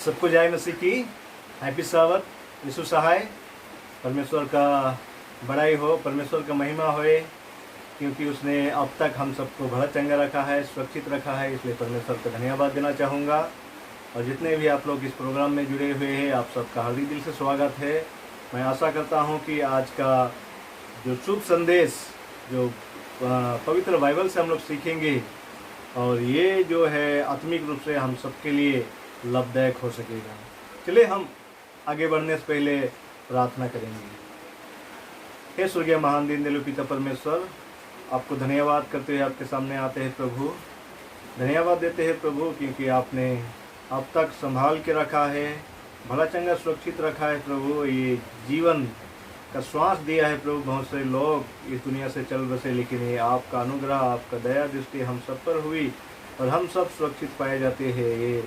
सबको जय मसीह की। हैप्पी साबत। यीशु सहाय। परमेश्वर का बड़ाई हो, परमेश्वर का महिमा होए, क्योंकि उसने अब तक हम सबको भला चंगा रखा है, सुरक्षित रखा है। इसलिए परमेश्वर का धन्यवाद देना चाहूँगा। और जितने भी आप लोग इस प्रोग्राम में जुड़े हुए हैं, आप सबका हार्दिक दिल से स्वागत है। मैं आशा करता हूँ कि आज का जो शुभ संदेश जो पवित्र बाइबल से हम लोग सीखेंगे, और ये जो है आत्मिक रूप से हम सबके लिए लाभदायक हो सकेगा। चलिए हम आगे बढ़ने से पहले प्रार्थना करेंगे। हे स्वर्गीय महान दीन दयालु पिता परमेश्वर, आपको धन्यवाद करते हुए आपके सामने आते हैं प्रभु। धन्यवाद देते हैं प्रभु, क्योंकि आपने अब तक संभाल के रखा है, भला चंगा सुरक्षित रखा है प्रभु। ये जीवन का श्वास दिया है प्रभु। बहुत से लोग इस दुनिया से चल बसे, लेकिन ये आपका अनुग्रह, आपका दया दृष्टि हम सब पर हुई और हम सब सुरक्षित पाए जाते हैं। ये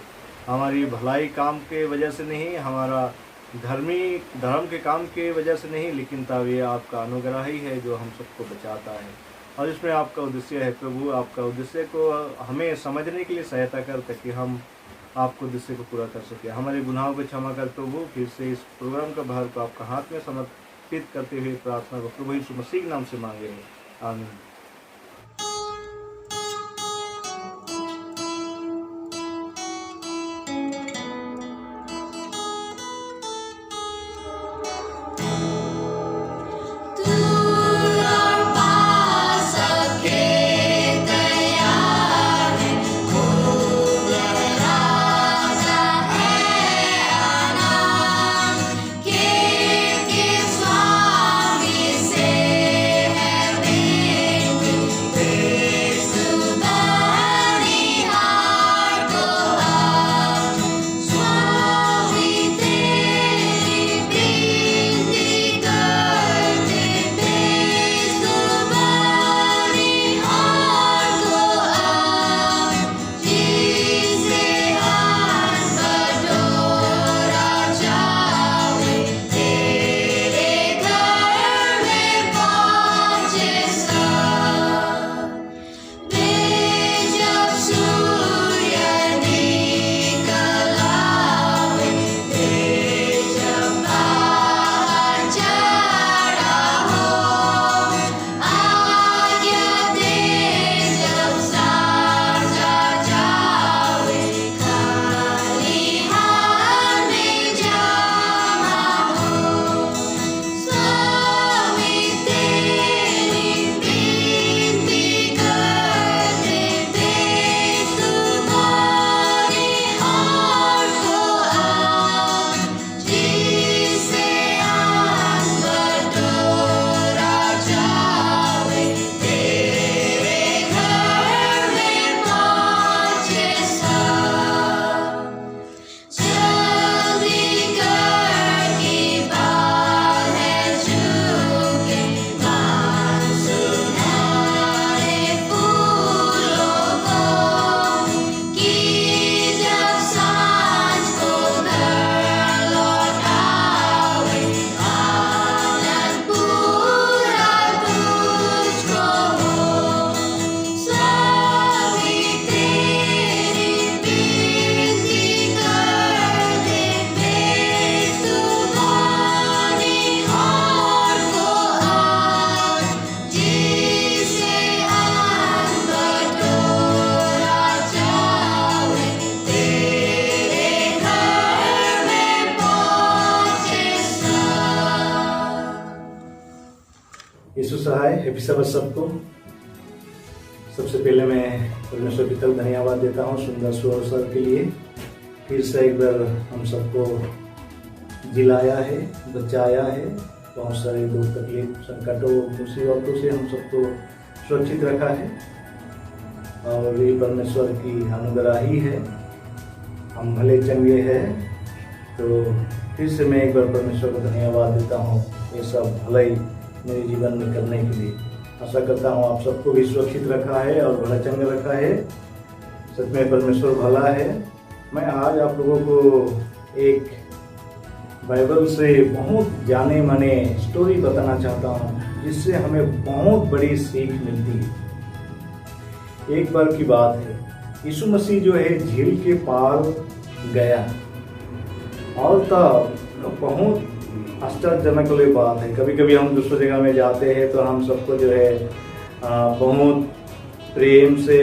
हमारी भलाई काम के वजह से नहीं, हमारा धर्म के काम के वजह से नहीं, लेकिन तब ये आपका अनुग्रह ही है जो हम सबको बचाता है। और इसमें आपका उद्देश्य है प्रभु। आपका उद्देश्य को हमें समझने के लिए सहायता कर, ताकि हम आपको उद्देश्य को पूरा कर सके। हमारे गुनाहों को क्षमा कर प्रभु। फिर से इस प्रोग्राम का भार को आपका हाथ में समर्पित करते हुए प्रार्थना को प्रभु यीशु मसीह के नाम से मांगे हैं, आमीन। यीशु सहाय। हैप्पी साबत सबको। सबसे पहले मैं परमेश्वर की तरफ धन्यवाद देता हूँ सुंदर सुअवसर के लिए। फिर से एक बार हम सबको जिलाया है, बचाया है। बहुत सारे दुख तकलीफ, संकटों, मुसीबतों से हम सबको सुरक्षित रखा है, और ये परमेश्वर की अनुग्रह ही है। हम भले चंगे हैं। तो फिर से मैं एक बार परमेश्वर को धन्यवाद देता हूँ ये सब भलाई मेरे जीवन में करने के लिए। आशा करता हूँ आप सबको भी सुरक्षित रखा है और भला चंगा रखा है। सच में परमेश्वर भला है। मैं आज आप लोगों को एक बाइबल से बहुत जाने माने स्टोरी बताना चाहता हूँ, जिससे हमें बहुत बड़ी सीख मिलती है। एक बार की बात है, यीशु मसीह जो है झील के पार गया, और तब बहुत आश्चर्यजनक वाली बात है, कभी कभी हम दूसरी जगह में जाते हैं तो हम सबको जो है बहुत प्रेम से,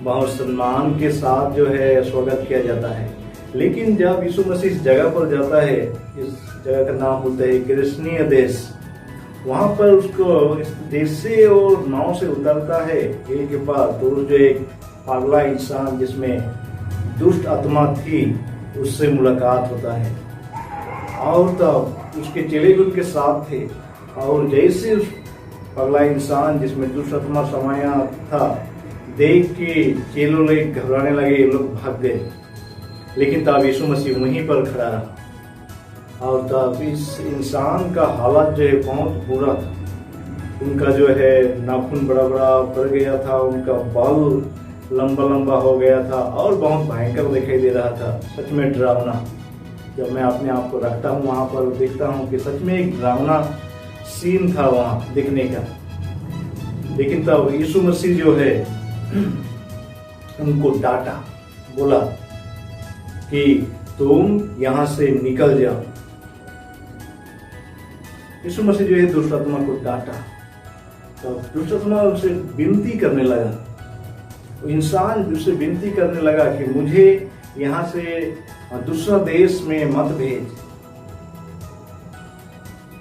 बहुत सम्मान के साथ जो है स्वागत किया जाता है। लेकिन जब यीशु मसीह इस जगह पर जाता है, इस जगह का नाम बोलते हैं कृष्णीय देश, वहां पर उसको इस देश से और नाव से उतरता है हिल के पास, तो जो एक पागला इंसान जिसमें दुष्ट आत्मा थी उससे मुलाकात होता है। और तब उसके चेले भी उनके साथ थे, और जैसे उस पगला इंसान जिसमें दुष्ट आत्मा समाया था देख के चेलों लोग घबराने लगे, ये लोग भाग गए। लेकिन तब यीशु मसीह वहीं पर खड़ा रहा, और तब इस इंसान का हालत जो है बहुत बुरा था। उनका जो है नाखून बड़ा बड़ा पड़ गया था, उनका बाल लंबा लंबा हो गया था और बहुत भयंकर दिखाई दे रहा था, सच में डरावना। जब मैं अपने आप को रखता हूँ वहां पर, देखता हूँ कि सच में एक डरावना सीन था वहां दिखने का। लेकिन तब यीशु मसीह जो है उनको डांटा, बोला कि तुम यहां से निकल जाओ। यीशु मसीह जो है दुष्ट आत्मा को डांटा, तब दुष्ट आत्मा उसे विनती करने लगा, इंसान उससे विनती करने लगा कि मुझे यहाँ से दूसरा देश में मत भेज।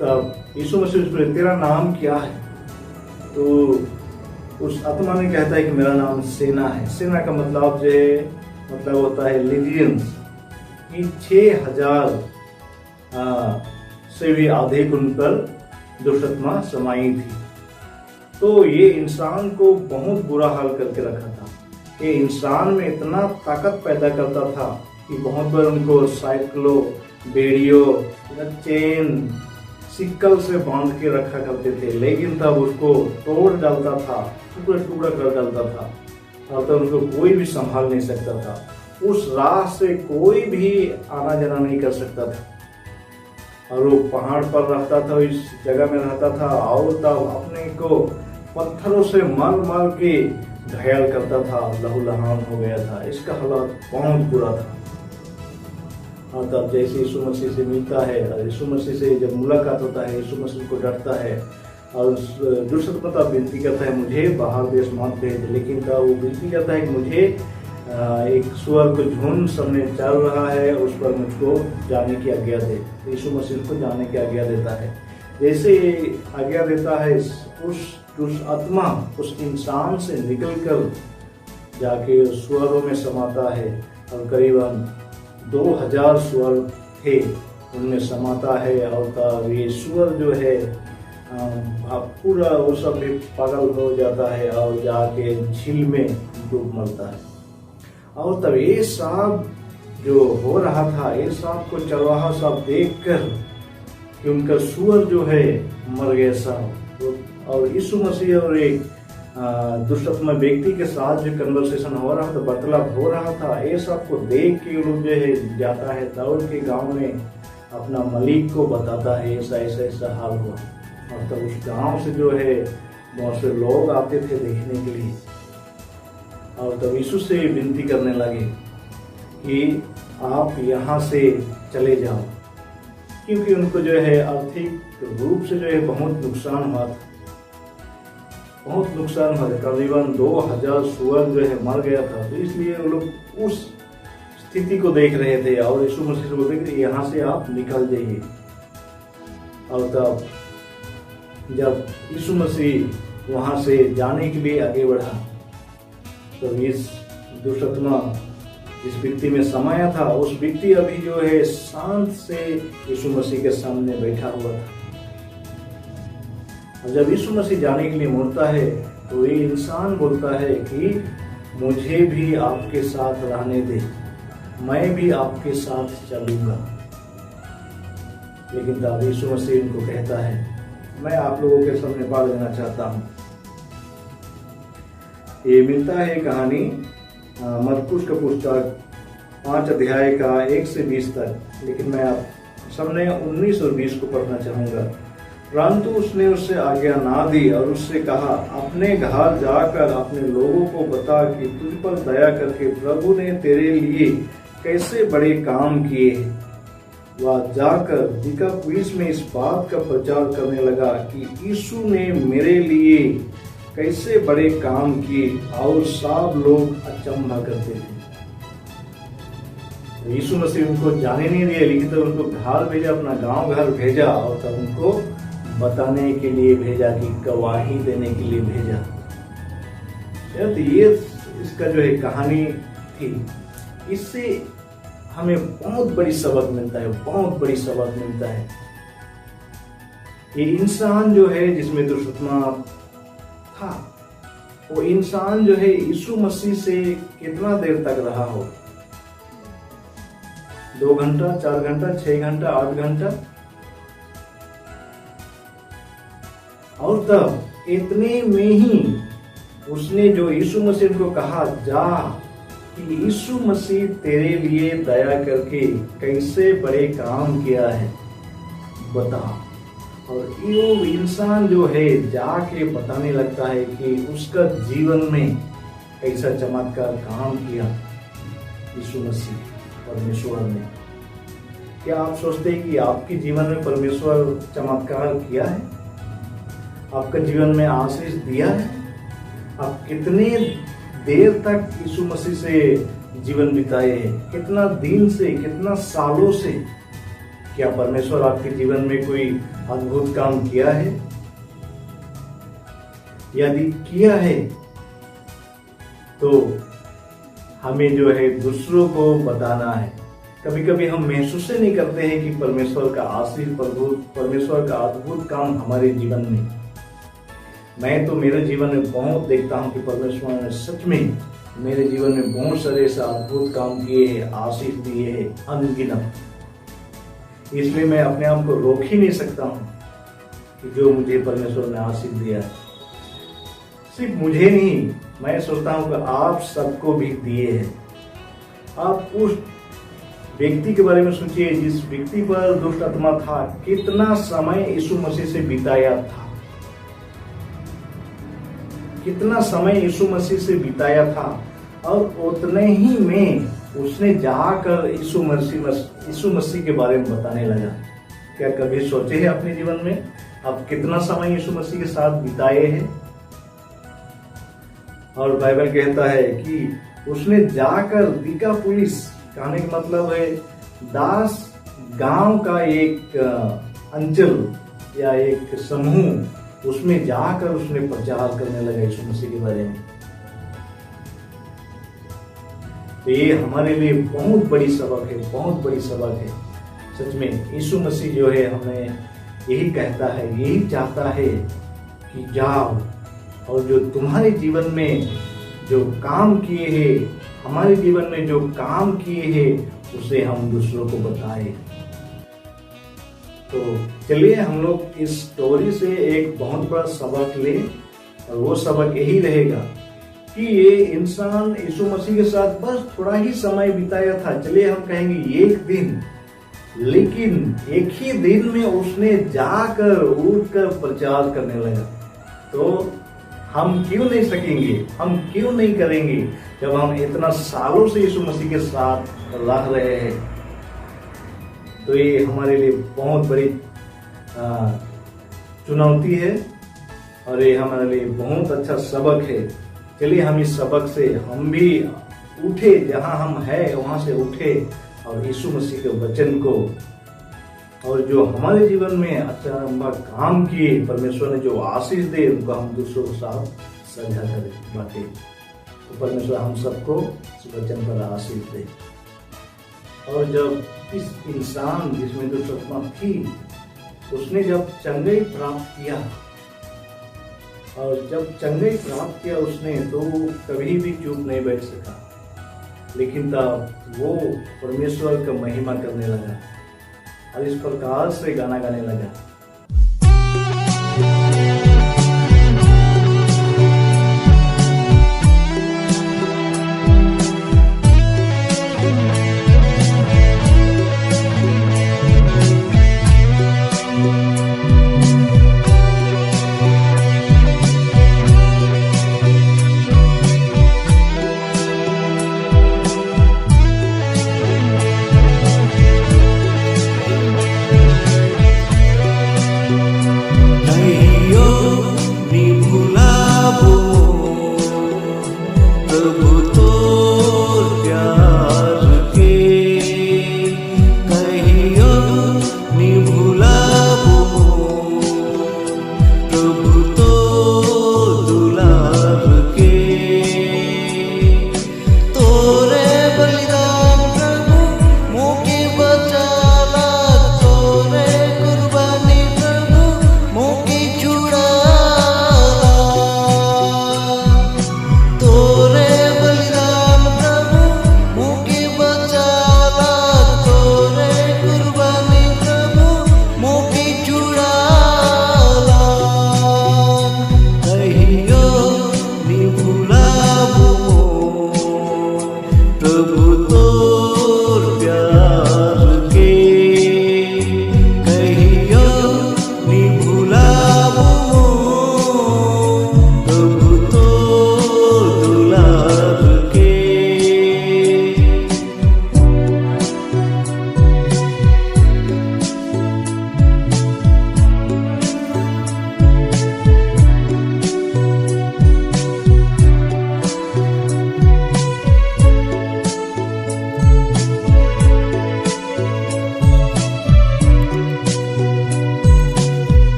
तब यीशु मसीह उसने, तेरा नाम क्या है? तो उस आत्मा ने कहता है कि मेरा नाम सेना है। सेना का मतलब जो है, मतलब होता है लीजियंस, कि 6000 से भी अधिक उन पर दुष्ट आत्मा समाई थी। तो ये इंसान को बहुत बुरा हाल करके रखा था। ये इंसान में इतना ताकत पैदा करता था कि बहुत बार उनको साइकिलों, बेड़ियों, चेन, सिक्कल से बांध के रखा करते थे, लेकिन तब उसको तोड़ डालता था, टुकड़ा टुकड़ा कर डालता था, और तब उसको कोई भी संभाल नहीं सकता था। उस राह से कोई भी आना जाना नहीं कर सकता था, और वो पहाड़ पर रहता था, इस जगह में रहता था, और तब अपने को पत्थरों से मार मार के घायल करता था, लहूलुहान हो गया था। इसका हालत बहुत बुरा था। और तब जैसे यीशु मसीह से मिलता है, और यीशु मसीह से जब मुलाकात होता है, यीशु मसीह को डरता है, और दुष्ट आत्मा विनती करता है मुझे बाहर देश मत भेज। लेकिन तब वो विनती करता है कि मुझे एक सुअर को झुंड सामने चल रहा है, उस पर मुझको जाने की आज्ञा दे। यीशु मसीह को जाने की आज्ञा देता है। जैसे आज्ञा देता है, उस दुष्ट आत्मा उस इंसान से निकलकर जाके सुअरों में समाता है, और करीबन 2000 सुअर थे उनमें समाता है। और तब ये सुअर जो है पूरा वो सब भी पागल हो जाता है, और जाके झील में डूब मरता है। और तब ये सब जो हो रहा था, ये सब को चरवाहा सब देखकर कि उनका सुअर जो है मर गया सब, और यीशु मसीह और एक दुष्ट आत्मा व्यक्ति के साथ जो कन्वर्सेशन हो रहा था, वार्तालाप हो रहा था, ये सब को देख के लोग जो है जाता है दौड़ के गांव में अपना मालिक को बताता है ऐसा ऐसा ऐसा हाल हुआ। और तब उस गांव से जो है बहुत से लोग आते थे देखने के लिए, और तब यीशु से विनती करने लगे कि आप यहाँ से चले जाओ, क्योंकि उनको जो है आर्थिक रूप से जो है बहुत नुकसान हुआ था, बहुत नुकसान हुआ था। करीबन 2000 सुअर जो है मर गया था। तो इसलिए वो लोग उस स्थिति को देख रहे थे, और यीशु मसीह से बोलते कि यहाँ से आप निकल जाइए। और तब जब यीशु मसीह वहां से जाने के लिए आगे बढ़ा, तो इस दुष्ट आत्मा जिस व्यक्ति में समाया था, उस व्यक्ति अभी जो है शांत से यीशु मसीह के सामने बैठा हुआ था। और जब यीशु मसीह जाने के लिए मुड़ता है, तो ये इंसान बोलता है कि मुझे भी आपके साथ रहने दे, मैं भी आपके साथ चलूंगा। लेकिन तब यीशु मसीह इनको कहता है, मैं आप लोगों के सामने बात देना चाहता हूँ। ये मिलता है कहानी मरकुस का पुस्तक 5 अध्याय का 1 से 20 तक, लेकिन मैं आप सामने 19 और 20 को पढ़ना चाहूंगा। परंतु उसने उससे आज्ञा ना दी और उससे कहा, अपने घर जाकर अपने लोगों को बता कि तुझ पर दया करके प्रभु ने तेरे लिए कैसे बड़े काम किए हैं। वह जाकर दिकापुलिस में इस बात का प्रचार करने लगा कि यीशु ने मेरे लिए कैसे बड़े काम किए, और सब लोग अचंभा करते थे। तो यीशु मसीह उनको जाने नहीं दिया, लेकिन तो उनको घर भेजा, अपना गांव घर भेजा, और तब उनको बताने के लिए भेजा, कि गवाही देने के लिए भेजा। तो ये इसका जो है कहानी थी। इससे हमें बहुत बड़ी सबक मिलता है, बहुत बड़ी सबक मिलता है। ये इंसान जो है जिसमें दुष्टात्मा था, वो इंसान जो है यीशु मसीह से कितना देर तक रहा हो, 2 घंटा, 4 घंटा, 6 घंटा, 8 घंटा, और तब इतने में ही उसने जो यीशु मसीह को कहा, जा कि यीशु मसीह तेरे लिए दया करके कैसे बड़े काम किया है, बता। और ये इंसान जो है जाके बताने लगता है कि उसका जीवन में कैसा चमत्कार काम किया यीशु मसीह परमेश्वर ने। क्या आप सोचते हैं कि आपके जीवन में परमेश्वर चमत्कार किया है, आपका जीवन में आशीष दिया है? आप कितने देर तक यीशु मसीह से जीवन बिताए हैं, कितना दिन से, कितना सालों से? क्या परमेश्वर आपके जीवन में कोई अद्भुत काम किया है? यदि किया है तो हमें जो है दूसरों को बताना है। कभी कभी हम महसूस नहीं करते हैं कि परमेश्वर का आशीष, परमेश्वर का अद्भुत काम हमारे जीवन में। मैं तो मेरे जीवन में बहुत देखता हूं कि परमेश्वर ने सच में मेरे जीवन में बहुत सारे ऐसे अद्भुत काम किए हैं, आशीष दिए हैं अनगिनत। इसलिए मैं अपने आप को रोक ही नहीं सकता हूं कि जो मुझे परमेश्वर ने आशीष दिया है, सिर्फ मुझे नहीं, मैं सोचता हूं कि आप सबको भी दिए हैं। आप उस व्यक्ति के बारे में सोचिए जिस व्यक्ति पर दुष्ट आत्मा था, कितना समय यीशु मसीह से बिताया था, कितना समय यीशु मसीह से बिताया था, और उतने ही में उसने जाकर यीशु मसीह के बारे में बताने लगा। क्या कभी सोचे हैं अपने जीवन में आप कितना समय यीशु मसीह के साथ बिताए हैं? और बाइबल कहता है कि उसने जाकर दिकापुलिस, कहने का मतलब है 10 गांव का एक अंचल या एक समूह, उसमें जाकर उसने प्रचार करने लगा यीशु मसीह के बारे में। तो ये हमारे लिए बहुत बड़ी सबक है, बहुत बड़ी सबक है। सच में यीशु मसीह जो है हमें यही कहता है, यही चाहता है कि जाओ और जो तुम्हारे जीवन में जो काम किए हैं, हमारे जीवन में जो काम किए हैं, उसे हम दूसरों को बताएं। तो चलिए हम लोग इस स्टोरी से एक बहुत बड़ा सबक ले, और वो सबक यही रहेगा कि ये इंसान यीशु मसीह के साथ बस थोड़ा ही समय बिताया था, चलिए हम कहेंगे 1 दिन, लेकिन एक ही दिन में उसने जाकर उठकर प्रचार करने लगा। तो हम क्यों नहीं सकेंगे, हम क्यों नहीं करेंगे जब हम इतना सालों से यीशु मसीह के साथ रह रहे हैं? तो ये हमारे लिए बहुत बड़ी चुनौती है, और ये हमारे लिए बहुत अच्छा सबक है। चलिए हम इस सबक से हम भी उठे, जहां हम हैं वहां से उठे, और यीशु मसीह के वचन को, और जो हमारे जीवन में अच्छा काम किए, परमेश्वर ने जो आशीष दे, उनको हम दूसरों के साथ साझा करें, बांटे। तो परमेश्वर हम सबको इस वचन पर आशीष दे। और जब इस इंसान जिसमें दुष्ट आत्मा थी, उसने जब चंगाई प्राप्त किया, और जब चंगाई प्राप्त किया उसने, तो कभी भी चुप नहीं बैठ सका, लेकिन तब वो परमेश्वर का महिमा करने लगा और इस प्रकार से गाना गाने लगा।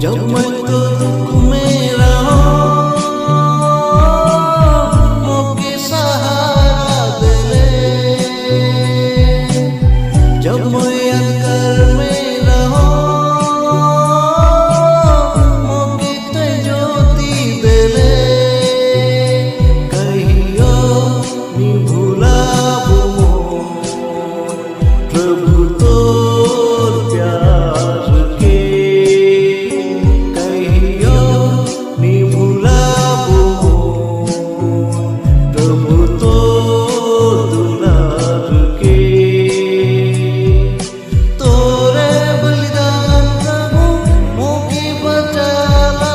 जब मैं तो दुख में रहूं मोके सहारा दे ले, जब मैं अंधकार में रहूं मोके ते ज्योति दे ले, कहियो नी भुलाबो प्रभु तोर प्यार के, कहियो नी भुलाबो प्रभु तोर दुलार के। तोरे बलिदान प्रभु मोके बचाला,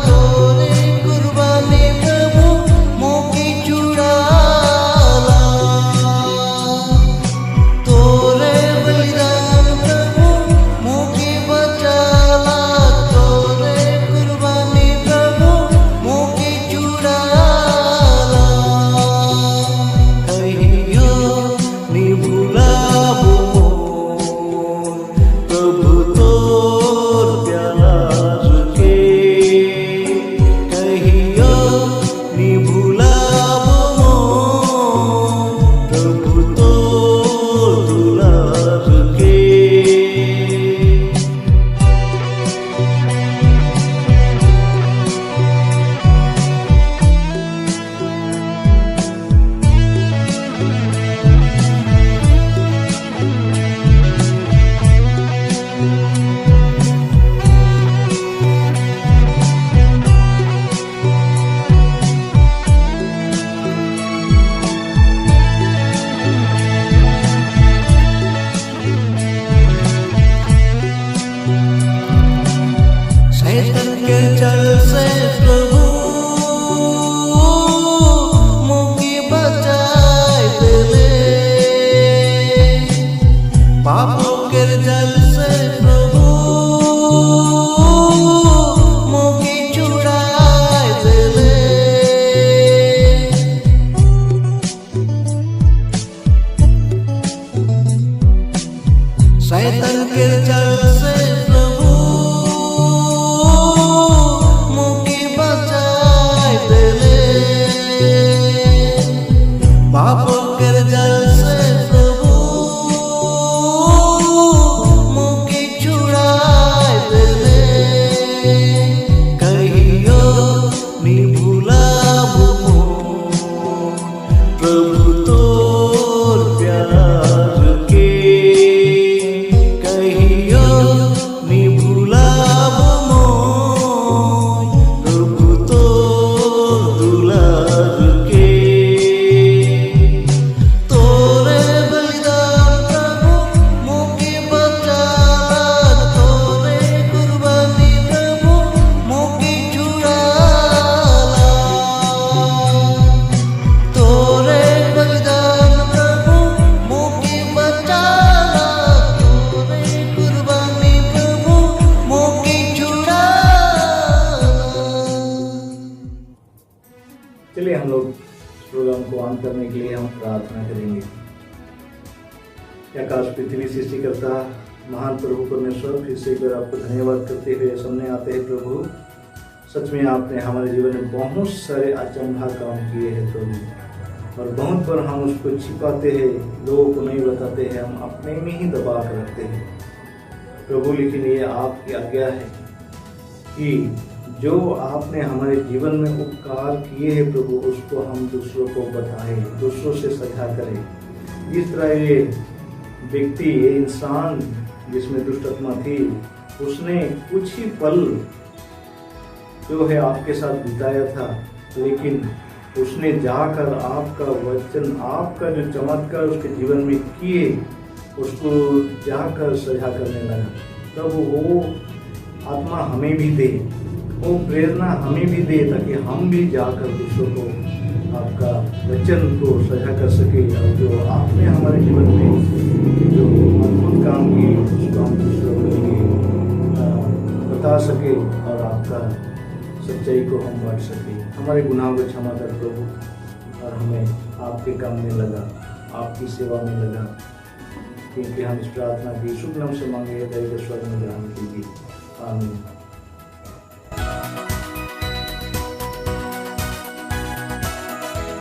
तोरे कुर्बानी प्रभु मोके चुड़ाला, तोरे बलिदान प्रभु मोके बचाला, तोरे कुर्बानी प्रभु मोके चुड़ाला, कहियो नी भुलाबो प्रभु तोर प्यार के, कहियो नी भुलाबो प्रभु तोर दुलार के। शैतान के जाल से प्रभु मोके बचाए देले, पापों के जाल से प्रभु मोके छुड़ाए देले, शैतान के जाल से प्रभु मोके बचाए देले, पापों के जाल से प्रभु मोके छुड़ाए देले, कहियो नी भुलाबो प्रभु तोर प्यार के, कहियो नी भुलाबो प्रभु तोर दुलार के। तोरे बलिदान प्रभु मोके बचाला, तोरे कुर्बानी प्रभु मोके छुड़ाला, तोरे बलिदान प्रभु मोके बचाला, तोरे कुर्बानी प्रभु मोके छुड़ाला। चलिए हम लोग प्रोग्राम को ऑन करने के लिए हम प्रार्थना करेंगे। आकाश पृथ्वी सृष्टिकर्ता महान प्रभु परमेश्वर, फिर से एक बार आपको धन्यवाद करते हुए सामने आते हैं प्रभु। सच में आपने हमारे जीवन में बहुत सारे अचंभा काम किए हैं प्रभु, और बहुत बार हम उसको छिपाते हैं, लोगों को नहीं बताते हैं, हम अपने में ही दबा कर रखते हैं प्रभु। लेकिन ये आपकी आज्ञा है कि जो आपने हमारे जीवन में उपकार किए हैं प्रभु, उसको हम दूसरों को बताएं, दूसरों से साझा करें। जिस तरह ये व्यक्ति, ये इंसान जिसमें दुष्ट आत्मा थी, उसने कुछ ही पल जो है आपके साथ बिताया था, लेकिन उसने जाकर आपका वचन, आपका जो चमत्कार उसके जीवन में किए, उसको जाकर साझा करने लगा। प्रभु वो आत्मा हमें भी दे, वो प्रेरणा हमें भी दे, ताकि हम भी जाकर दूसरों को आपका वचन को साझा कर सके, और जो आपने हमारे जीवन में जो अद्भुत काम किए उसको हम दूसरों के लिए बता सके, और आपका सच्चाई को हम बांट सके। हमारे गुनाहों को क्षमा कर प्रभु, और हमें आपके काम में लगा, आपकी सेवा में लगा, क्योंकि हम इस प्रार्थना की शुभ नाम से मांगे, दया स्वर्ग में ग्रहण कीजिए। आमीन।